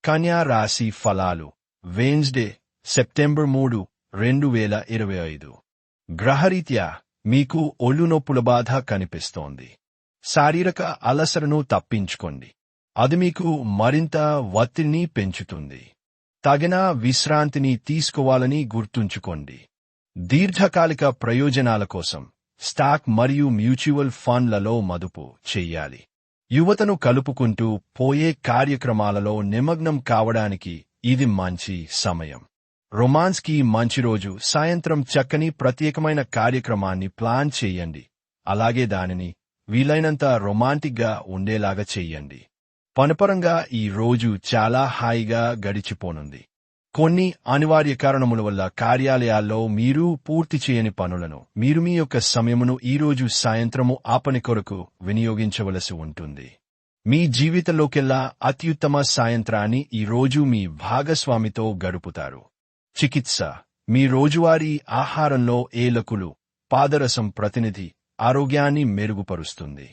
కన్యా రాశి ఫలాలు Wednesday September 3, 2025 గ్రహరీత్యా మీకు ఒళ్ళు నొప్పుల బాధ కనిపిస్తోంది. శారీరక అలసటను తప్పించుకోండి. అది మీకు మరింత ఒత్తిడిని పెంచుతుంది. తగిన విశ్రాంతిని తీసుకోవాలని గుర్తుంచుకోండి. దీర్ఘకాలిక ప్రయోజనాల కోసం స్టాక్ మరియు మ్యూచువల్ ఫండ్లలో మదుపు చెయ్యాలి. యువతను కలుపుకుంటూ పోయే కార్యక్రమాలలో నిమగ్నం కావడానికి ఇది మంచి సమయం. రొమాన్స్కి మంచి రోజు. సాయంత్రం చక్కని ప్రత్యేకమైన కార్యక్రమాన్ని ప్లాన్ చేయండి. అలాగే దానిని వీలైనంత రొమాంటిక్గా ఉండేలాగా చెయ్యండి. పనిపరంగా ఈ రోజు చాలా హాయిగా గడిచిపోనుంది. కొన్ని అనివార్య కారణముల వల్ల కార్యాలయాల్లో మీరు పూర్తి చేయని పనులను మీరు మీ యొక్క సమయమును ఈరోజు సాయంత్రము ఆ పని కొరకు వినియోగించవలసి ఉంటుంది. మీ జీవితంలోకెల్లా అత్యుత్తమ సాయంత్రాన్ని ఈరోజు మీ భాగస్వామితో గడుపుతారు. చికిత్స మీ రోజువారీ ఆహారంలో ఏలకులు, పాదరసం ప్రతినిధి ఆరోగ్యాన్ని మెరుగుపరుస్తుంది.